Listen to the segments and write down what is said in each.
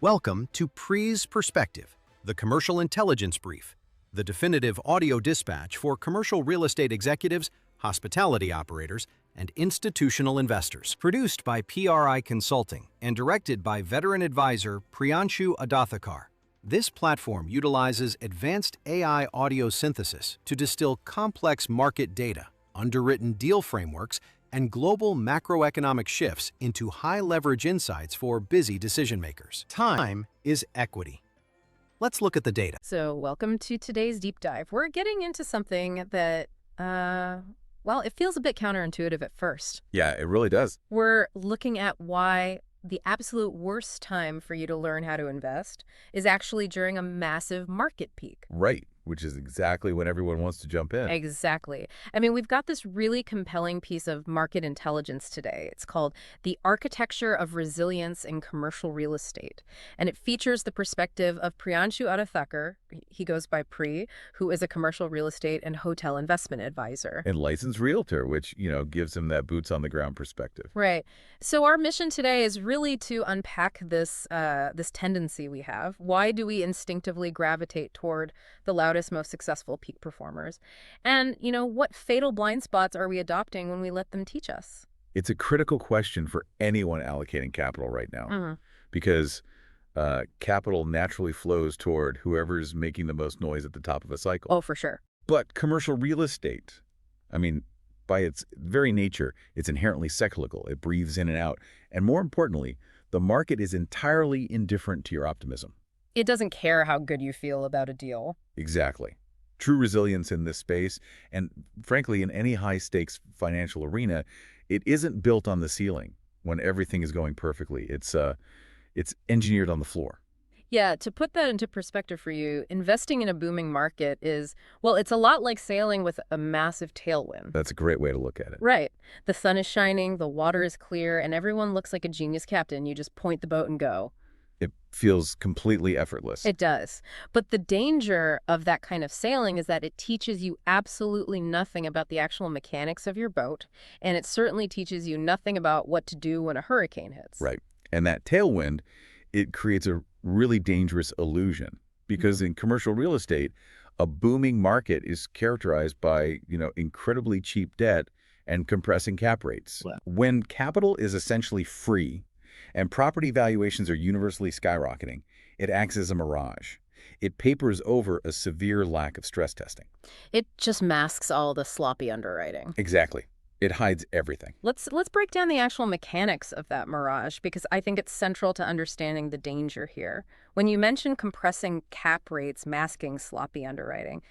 Welcome to Pre's Perspective, the commercial intelligence brief, the definitive audio dispatch for commercial real estate executives, hospitality operators, and institutional investors. Produced by PRI Consulting and directed by veteran advisor Priyanshu Adathakar. This platform utilizes advanced AI audio synthesis to distill complex market data, underwritten deal frameworks, and global macroeconomic shifts into high-leverage insights for busy decision-makers. Time is equity. Let's look at the data. So welcome to today's deep dive. We're getting into something that, well, it feels a bit counterintuitive at first. Yeah, it really does. We're looking at why the absolute worst time for you to learn how to invest is actually during a massive market peak. Right, which is exactly when everyone wants to jump in. Exactly. I mean, we've got this really compelling piece of market intelligence today. It's called The Architecture of Resilience in Commercial Real Estate. And it features the perspective of Priyanshu Adathakar, he goes by Pri, who is a commercial real estate and hotel investment advisor. And licensed realtor, which, gives him that boots on the ground perspective. Right. So our mission today is really to unpack this tendency we have. Why do we instinctively gravitate toward the loudest, most successful peak performers? And, what fatal blind spots are we adopting when we let them teach us? It's a critical question for anyone allocating capital right now, because capital naturally flows toward whoever's making the most noise at the top of a cycle. Oh, for sure. But commercial real estate, by its very nature, it's inherently cyclical. It breathes in and out. And more importantly, the market is entirely indifferent to your optimism. It doesn't care how good you feel about a deal. Exactly. True resilience in this space, and frankly, in any high-stakes financial arena, it isn't built on the ceiling when everything is going perfectly. It's engineered on the floor. Yeah, to put that into perspective for you, investing in a booming market is, well, it's a lot like sailing with a massive tailwind. That's a great way to look at it. Right. The sun is shining, the water is clear, and everyone looks like a genius captain. You just point the boat and go. It feels completely effortless. It does. But the danger of that kind of sailing is that it teaches you absolutely nothing about the actual mechanics of your boat, and it certainly teaches you nothing about what to do when a hurricane hits. Right. And that tailwind, it creates a really dangerous illusion, because in commercial real estate, a booming market is characterized by, incredibly cheap debt and compressing cap rates. Wow. When capital is essentially free and property valuations are universally skyrocketing, it acts as a mirage. It papers over a severe lack of stress testing. It just masks all the sloppy underwriting. Exactly. It hides everything. Let's break down the actual mechanics of that mirage, because I think it's central to understanding the danger here. When you mention compressing cap rates masking sloppy underwriting,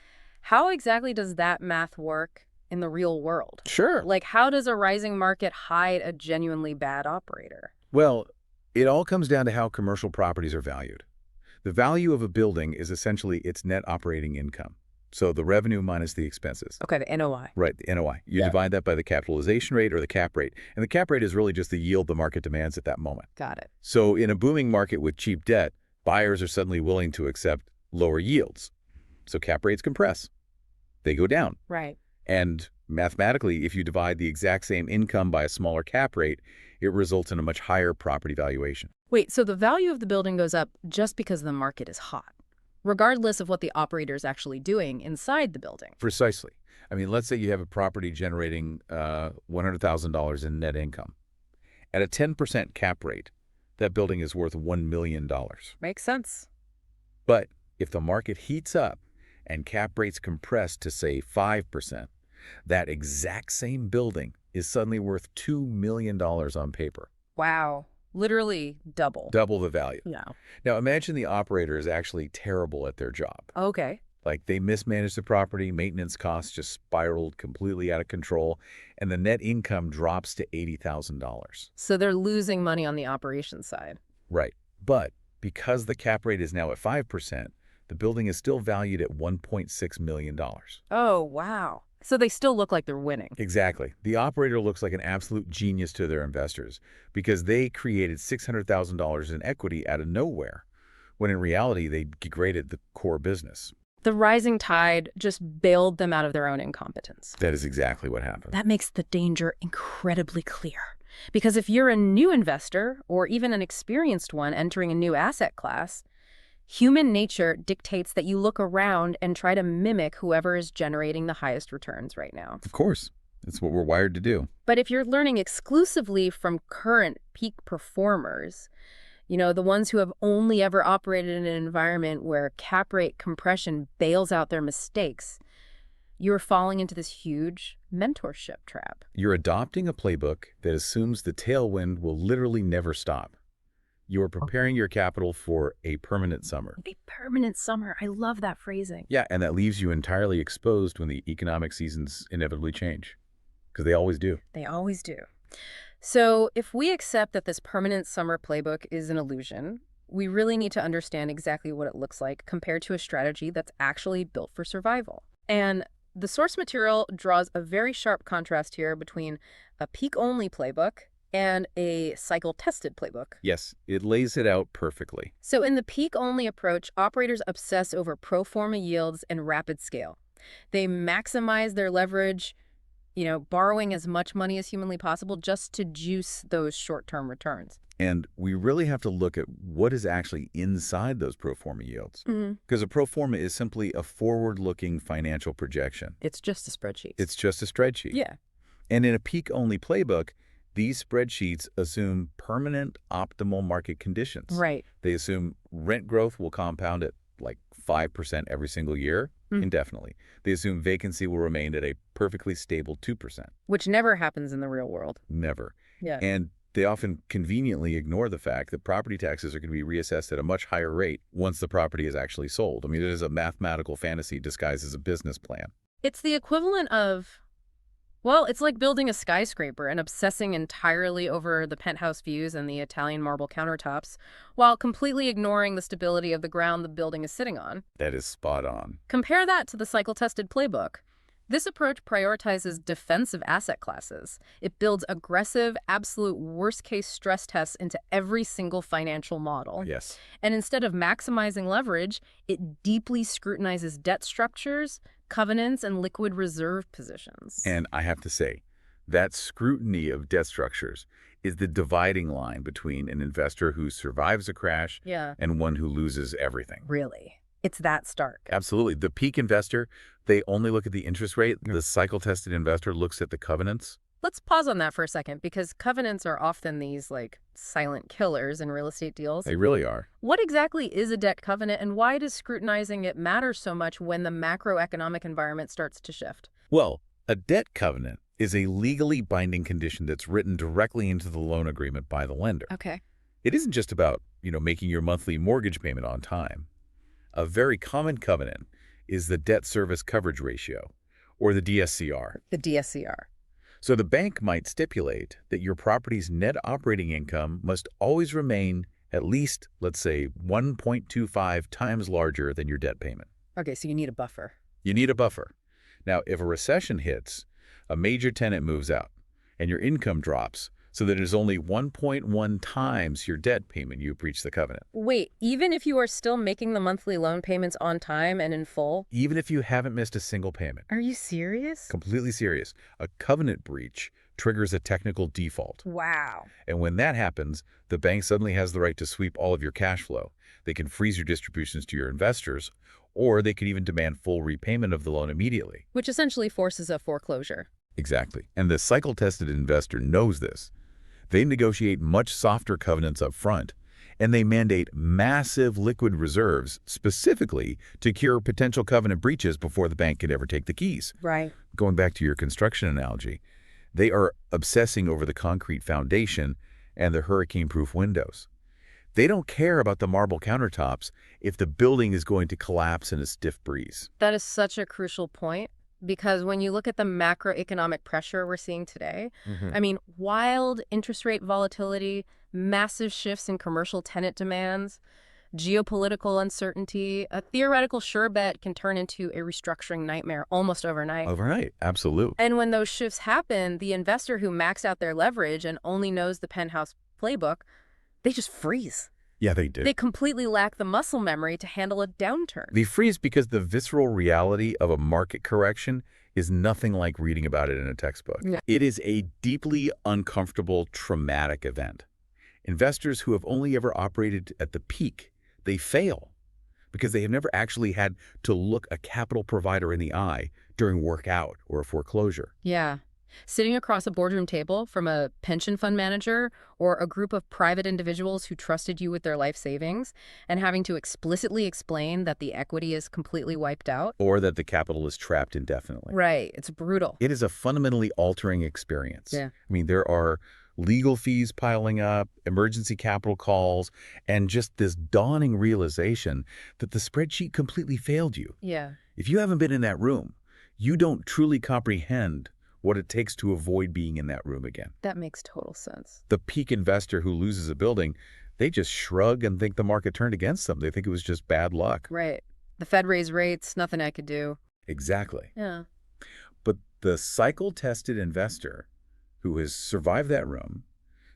how exactly does that math work in the real world? Sure. Like, how does a rising market hide a genuinely bad operator? Well, it all comes down to how commercial properties are valued. The value of a building is essentially its net operating income. So the revenue minus the expenses. Okay, the NOI. Right, the NOI. You divide that by the capitalization rate or the cap rate. And the cap rate is really just the yield the market demands at that moment. Got it. So in a booming market with cheap debt, buyers are suddenly willing to accept lower yields. So cap rates compress. They go down. Right. And mathematically, if you divide the exact same income by a smaller cap rate, it results in a much higher property valuation. Wait, so the value of the building goes up just because the market is hot, regardless of what the operator is actually doing inside the building? Precisely. Let's say you have a property generating $100,000 in net income. At a 10% cap rate, that building is worth $1 million. Makes sense. But if the market heats up and cap rates compress to, say, 5%, that exact same building is suddenly worth $2 million on paper. Wow. Literally double. Double the value. Yeah. Now, imagine the operator is actually terrible at their job. Okay. Like, they mismanaged the property, maintenance costs just spiraled completely out of control, and the net income drops to $80,000. So they're losing money on the operations side. Right. But because the cap rate is now at 5%, the building is still valued at $1.6 million. Oh, wow. So they still look like they're winning. Exactly. The operator looks like an absolute genius to their investors because they created $600,000 in equity out of nowhere, when in reality they degraded the core business. The rising tide just bailed them out of their own incompetence. That is exactly what happened. That makes the danger incredibly clear. Because if you're a new investor or even an experienced one entering a new asset class, human nature dictates that you look around and try to mimic whoever is generating the highest returns right now. Of course. That's what we're wired to do. But if you're learning exclusively from current peak performers, the ones who have only ever operated in an environment where cap rate compression bails out their mistakes, you're falling into this huge mentorship trap. You're adopting a playbook that assumes the tailwind will literally never stop. You're preparing your capital for a permanent summer. A permanent summer. I love that phrasing. Yeah, and that leaves you entirely exposed when the economic seasons inevitably change. Because they always do. They always do. So if we accept that this permanent summer playbook is an illusion, we really need to understand exactly what it looks like compared to a strategy that's actually built for survival. And the source material draws a very sharp contrast here between a peak-only playbook and a cycle-tested playbook. Yes, it lays it out perfectly. So in the peak-only approach, operators obsess over pro forma yields and rapid scale. They maximize their leverage, borrowing as much money as humanly possible just to juice those short-term returns. And we really have to look at what is actually inside those pro forma yields. Because a pro forma is simply a forward-looking financial projection. It's just a spreadsheet. It's just a spreadsheet. Yeah. And in a peak-only playbook, these spreadsheets assume permanent optimal market conditions. Right. They assume rent growth will compound at like 5% every single year, indefinitely. They assume vacancy will remain at a perfectly stable 2%. Which never happens in the real world. Never. Yeah. And they often conveniently ignore the fact that property taxes are going to be reassessed at a much higher rate once the property is actually sold. I mean, it is a mathematical fantasy disguised as a business plan. It's the equivalent of, well, it's like building a skyscraper and obsessing entirely over the penthouse views and the Italian marble countertops while completely ignoring the stability of the ground the building is sitting on. That is spot on. Compare that to the cycle-tested playbook. This approach prioritizes defensive asset classes. It builds aggressive, absolute worst-case stress tests into every single financial model. Yes. And instead of maximizing leverage, it deeply scrutinizes debt structures, covenants, and liquid reserve positions. And I have to say, that scrutiny of debt structures is the dividing line between an investor who survives a crash and one who loses everything. Really. It's that stark. Absolutely. The peak investor, they only look at the interest rate. The cycle-tested investor looks at the covenants. Let's pause on that for a second, because covenants are often these, silent killers in real estate deals. They really are. What exactly is a debt covenant, and why does scrutinizing it matter so much when the macroeconomic environment starts to shift? Well, a debt covenant is a legally binding condition that's written directly into the loan agreement by the lender. Okay. It isn't just about, making your monthly mortgage payment on time. A very common covenant is the debt service coverage ratio, or the DSCR. The DSCR. So the bank might stipulate that your property's net operating income must always remain at least, let's say, 1.25 times larger than your debt payment. Okay, so you need a buffer. You need a buffer. Now, if a recession hits, a major tenant moves out, and your income drops so that it is only 1.1 times your debt payment, you breach the covenant. Wait, even if you are still making the monthly loan payments on time and in full? Even if you haven't missed a single payment. Are you serious? Completely serious. A covenant breach triggers a technical default. Wow. And when that happens, the bank suddenly has the right to sweep all of your cash flow. They can freeze your distributions to your investors, or they could even demand full repayment of the loan immediately. Which essentially forces a foreclosure. Exactly. And the cycle-tested investor knows this. They negotiate much softer covenants up front, and they mandate massive liquid reserves specifically to cure potential covenant breaches before the bank could ever take the keys. Right. Going back to your construction analogy, they are obsessing over the concrete foundation and the hurricane-proof windows. They don't care about the marble countertops if the building is going to collapse in a stiff breeze. That is such a crucial point. Because when you look at the macroeconomic pressure we're seeing today, wild interest rate volatility, massive shifts in commercial tenant demands, geopolitical uncertainty, a theoretical sure bet can turn into a restructuring nightmare almost overnight. Overnight, absolutely. And when those shifts happen, the investor who maxed out their leverage and only knows the penthouse playbook, they just freeze. Yeah, they do. They completely lack the muscle memory to handle a downturn. They freeze because the visceral reality of a market correction is nothing like reading about it in a textbook. Yeah. It is a deeply uncomfortable, traumatic event. Investors who have only ever operated at the peak, they fail because they have never actually had to look a capital provider in the eye during workout or a foreclosure. Yeah. Sitting across a boardroom table from a pension fund manager or a group of private individuals who trusted you with their life savings and having to explicitly explain that the equity is completely wiped out. Or that the capital is trapped indefinitely. Right. It's brutal. It is a fundamentally altering experience. Yeah. I mean, there are legal fees piling up, emergency capital calls, and just this dawning realization that the spreadsheet completely failed you. Yeah. If you haven't been in that room, you don't truly comprehend what it takes to avoid being in that room again. That makes total sense. The peak investor who loses a building, they just shrug and think the market turned against them. They think it was just bad luck. Right. The Fed raised rates, nothing I could do. Exactly. Yeah. But the cycle-tested investor who has survived that room,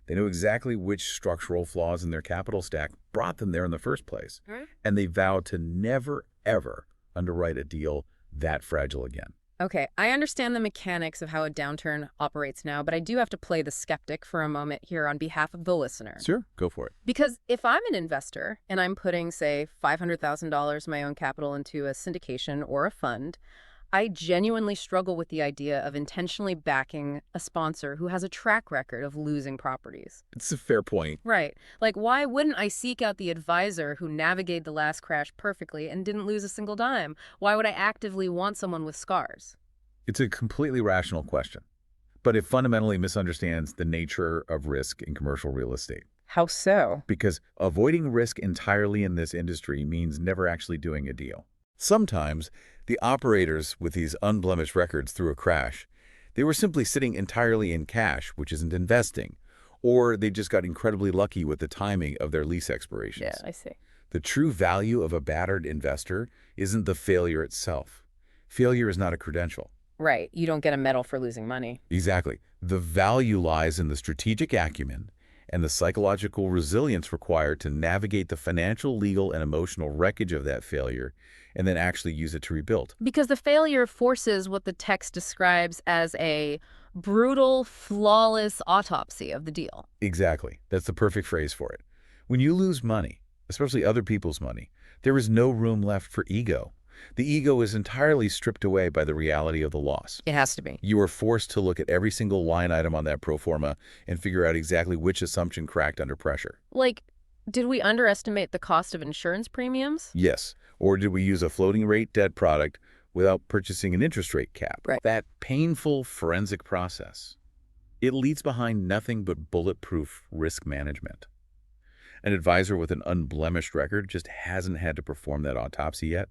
they know exactly which structural flaws in their capital stack brought them there in the first place. Right. And they vow to never, ever underwrite a deal that fragile again. Okay, I understand the mechanics of how a downturn operates now, but I do have to play the skeptic for a moment here on behalf of the listener. Sure, go for it. Because if I'm an investor and I'm putting, say, $500,000 of my own capital into a syndication or a fund, I genuinely struggle with the idea of intentionally backing a sponsor who has a track record of losing properties. It's a fair point. Right. Like, why wouldn't I seek out the advisor who navigated the last crash perfectly and didn't lose a single dime? Why would I actively want someone with scars? It's a completely rational question, but it fundamentally misunderstands the nature of risk in commercial real estate. How so? Because avoiding risk entirely in this industry means never actually doing a deal. Sometimes, the operators with these unblemished records through a crash, they were simply sitting entirely in cash, which isn't investing, or they just got incredibly lucky with the timing of their lease expirations. Yeah, I see. The true value of a battered investor isn't the failure itself. Failure is not a credential. Right. You don't get a medal for losing money. Exactly. The value lies in the strategic acumen and the psychological resilience required to navigate the financial, legal, and emotional wreckage of that failure and then actually use it to rebuild. Because the failure forces what the text describes as a brutal, flawless autopsy of the deal. Exactly. That's the perfect phrase for it. When you lose money, especially other people's money, there is no room left for ego. The ego is entirely stripped away by the reality of the loss. It has to be. You are forced to look at every single line item on that pro forma and figure out exactly which assumption cracked under pressure. Like, did we underestimate the cost of insurance premiums? Yes. Or did we use a floating rate debt product without purchasing an interest rate cap? Right. That painful forensic process, it leaves behind nothing but bulletproof risk management. An advisor with an unblemished record just hasn't had to perform that autopsy yet.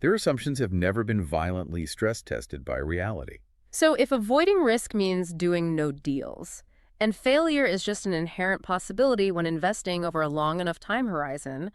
Their assumptions have never been violently stress tested by reality. So if avoiding risk means doing no deals, and failure is just an inherent possibility when investing over a long enough time horizon,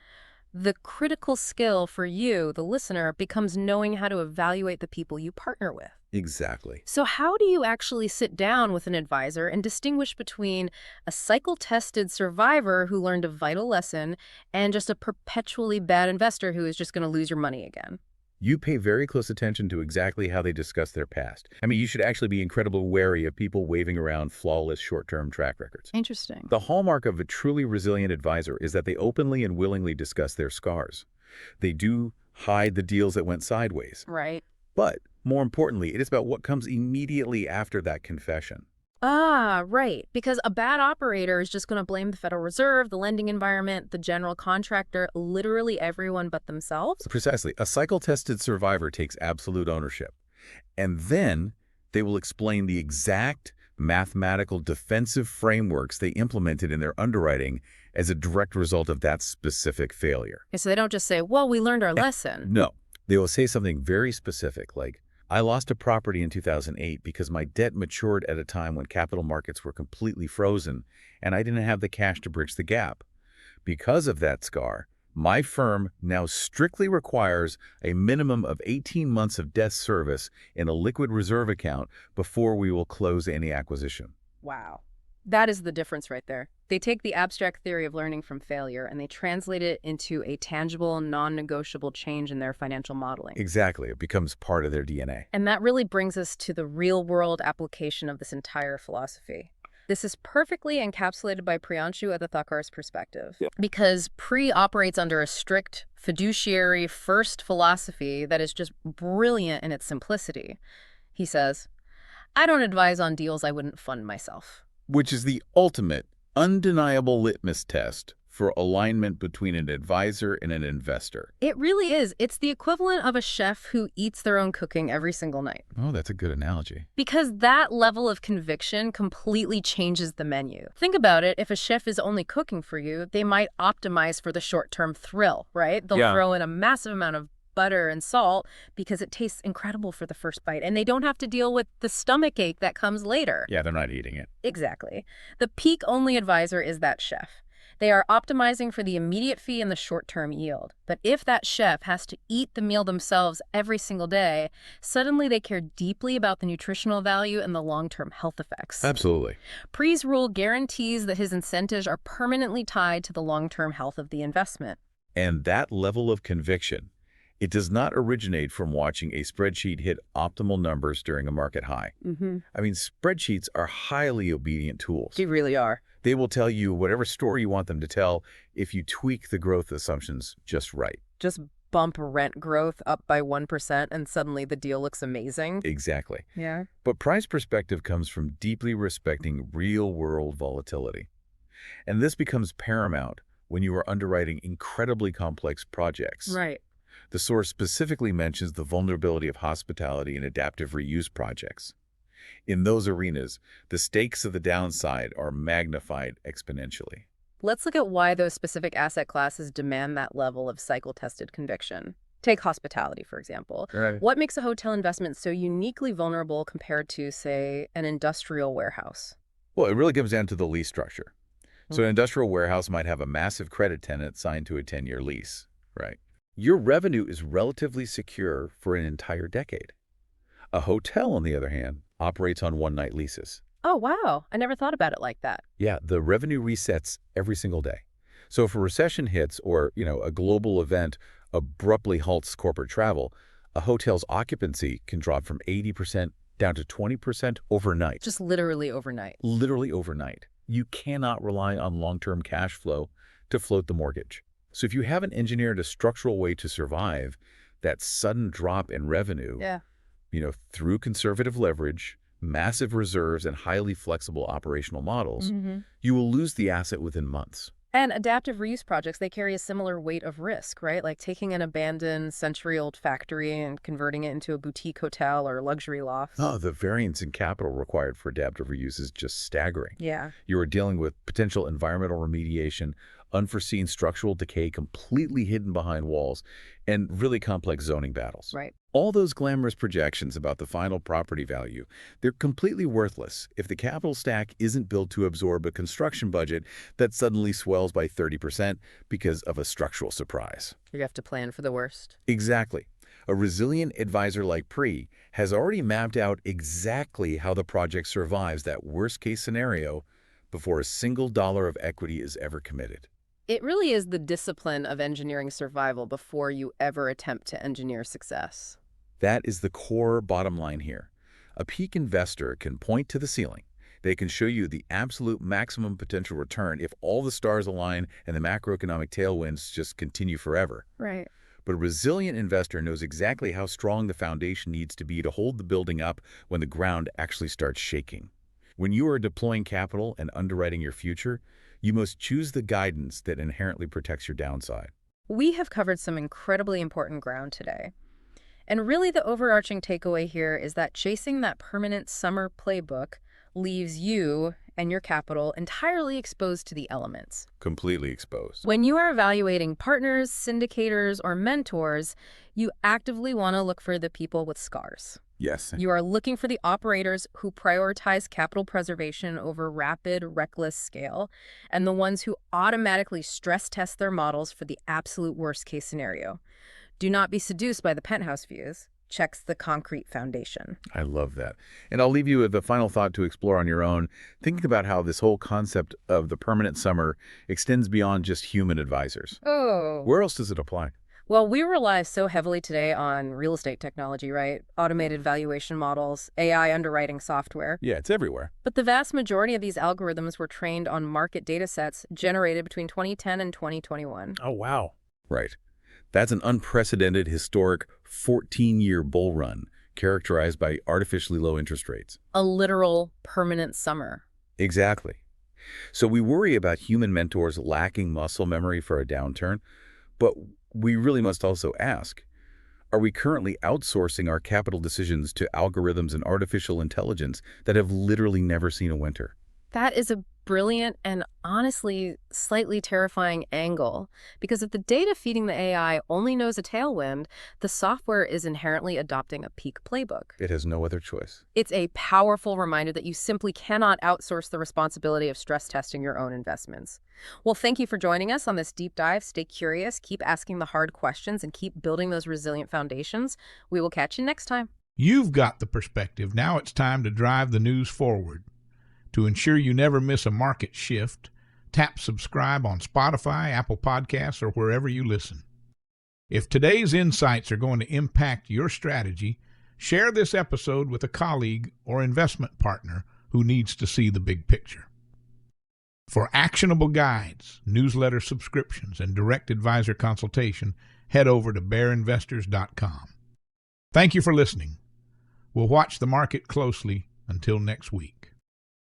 the critical skill for you, the listener, becomes knowing how to evaluate the people you partner with. Exactly. So how do you actually sit down with an advisor and distinguish between a cycle-tested survivor who learned a vital lesson and just a perpetually bad investor who is just going to lose your money again? You pay very close attention to exactly how they discuss their past. I mean, you should actually be incredibly wary of people waving around flawless short-term track records. Interesting. The hallmark of a truly resilient advisor is that they openly and willingly discuss their scars. They do hide the deals that went sideways. Right. But more importantly, it is about what comes immediately after that confession. Ah, right. Because a bad operator is just going to blame the Federal Reserve, the lending environment, the general contractor, literally everyone but themselves. Precisely. A cycle-tested survivor takes absolute ownership. And then they will explain the exact mathematical defensive frameworks they implemented in their underwriting as a direct result of that specific failure. Okay, so they don't just say, well, we learned our lesson. No. They will say something very specific like, I lost a property in 2008 because my debt matured at a time when capital markets were completely frozen and I didn't have the cash to bridge the gap. Because of that scar, my firm now strictly requires a minimum of 18 months of debt service in a liquid reserve account before we will close any acquisition. Wow. That is the difference right there. They take the abstract theory of learning from failure and they translate it into a tangible, non-negotiable change in their financial modeling. Exactly. It becomes part of their DNA. And that really brings us to the real-world application of this entire philosophy. This is perfectly encapsulated by Priyanshu at the Thakur's perspective. Yeah. Because Pri operates under a strict fiduciary first philosophy that is just brilliant in its simplicity. He says, I don't advise on deals I wouldn't fund myself. Which is the ultimate, undeniable litmus test for alignment between an advisor and an investor. It really is. It's the equivalent of a chef who eats their own cooking every single night. Oh, that's a good analogy. Because that level of conviction completely changes the menu. Think about it. If a chef is only cooking for you, they might optimize for the short-term thrill, right? They'll throw in a massive amount of butter and salt because it tastes incredible for the first bite, and they don't have to deal with the stomach ache that comes later. Yeah, they're not eating it. Exactly. The peak-only advisor is that chef. They are optimizing for the immediate fee and the short-term yield. But if that chef has to eat the meal themselves every single day, suddenly they care deeply about the nutritional value and the long-term health effects. Absolutely. Pri's rule guarantees that his incentives are permanently tied to the long-term health of the investment. And that level of conviction, it does not originate from watching a spreadsheet hit optimal numbers during a market high. I mean, spreadsheets are highly obedient tools. They really are. They will tell you whatever story you want them to tell if you tweak the growth assumptions just right. Just bump rent growth up by 1% and suddenly the deal looks amazing. Exactly. Yeah. But Pri's perspective comes from deeply respecting real-world volatility. And this becomes paramount when you are underwriting incredibly complex projects. Right. The source specifically mentions the vulnerability of hospitality and adaptive reuse projects. In those arenas, the stakes of the downside are magnified exponentially. Let's look at why those specific asset classes demand that level of cycle-tested conviction. Take hospitality, for example. Right. What makes a hotel investment so uniquely vulnerable compared to, say, an industrial warehouse? Well, it really comes down to the lease structure. So an industrial warehouse might have a massive credit tenant signed to a 10-year lease, right? Your revenue is relatively secure for an entire decade. A hotel, on the other hand, operates on one-night leases. Oh, wow. I never thought about it like that. Yeah, the revenue resets every single day. So if a recession hits or, a global event abruptly halts corporate travel, a hotel's occupancy can drop from 80% down to 20% overnight. Just literally overnight. Literally overnight. You cannot rely on long-term cash flow to float the mortgage. So if you haven't engineered a structural way to survive that sudden drop in revenue, through conservative leverage, massive reserves, and highly flexible operational models, you will lose the asset within months. And adaptive reuse projects, they carry a similar weight of risk, right? Like taking an abandoned century-old factory and converting it into a boutique hotel or luxury loft. Oh, the variance in capital required for adaptive reuse is just staggering. Yeah. You are dealing with potential environmental remediation, unforeseen structural decay completely hidden behind walls, and really complex zoning battles. Right. All those glamorous projections about the final property value, they're completely worthless if the capital stack isn't built to absorb a construction budget that suddenly swells by 30% because of a structural surprise. You have to plan for the worst. Exactly. A resilient advisor like Pri has already mapped out exactly how the project survives that worst-case scenario before a single dollar of equity is ever committed. It really is the discipline of engineering survival before you ever attempt to engineer success. That is the core bottom line here. A peak investor can point to the ceiling. They can show you the absolute maximum potential return if all the stars align and the macroeconomic tailwinds just continue forever. Right. But a resilient investor knows exactly how strong the foundation needs to be to hold the building up when the ground actually starts shaking. When you are deploying capital and underwriting your future, you must choose the guidance that inherently protects your downside. We have covered some incredibly important ground today. And really the overarching takeaway here is that chasing that permanent summer playbook leaves you and your capital entirely exposed to the elements. Completely exposed. When you are evaluating partners, syndicators, or mentors, you actively want to look for the people with scars. Yes. You are looking for the operators who prioritize capital preservation over rapid, reckless scale, and the ones who automatically stress test their models for the absolute worst-case scenario. Do not be seduced by the penthouse views. checks the concrete foundation. I love that. And I'll leave you with a final thought to explore on your own, thinking about how this whole concept of the permanent summer extends beyond just human advisors. Oh. Where else does it apply? Well, we rely so heavily today on real estate technology, right? Automated valuation models, AI underwriting software. Yeah, it's everywhere. But the vast majority of these algorithms were trained on market data sets generated between 2010 and 2021. Oh, wow. Right. That's an unprecedented, historic 14-year bull run characterized by artificially low interest rates. A literal permanent summer. Exactly. So we worry about human mentors lacking muscle memory for a downturn, but we really must also ask, are we currently outsourcing our capital decisions to algorithms and artificial intelligence that have literally never seen a winter? That is a brilliant and honestly slightly terrifying angle, because if the data feeding the AI only knows a tailwind, the software is inherently adopting a peak playbook. It has no other choice. It's a powerful reminder that you simply cannot outsource the responsibility of stress testing your own investments. Well, thank you for joining us on this deep dive. Stay curious, keep asking the hard questions, and keep building those resilient foundations. We will catch you next time. You've got the perspective. Now it's time to drive the news forward. To ensure you never miss a market shift, tap subscribe on Spotify, Apple Podcasts, or wherever you listen. If today's insights are going to impact your strategy, share this episode with a colleague or investment partner who needs to see the big picture. For actionable guides, newsletter subscriptions, and direct advisor consultation, head over to bearinvestors.com. Thank you for listening. We'll watch the market closely until next week.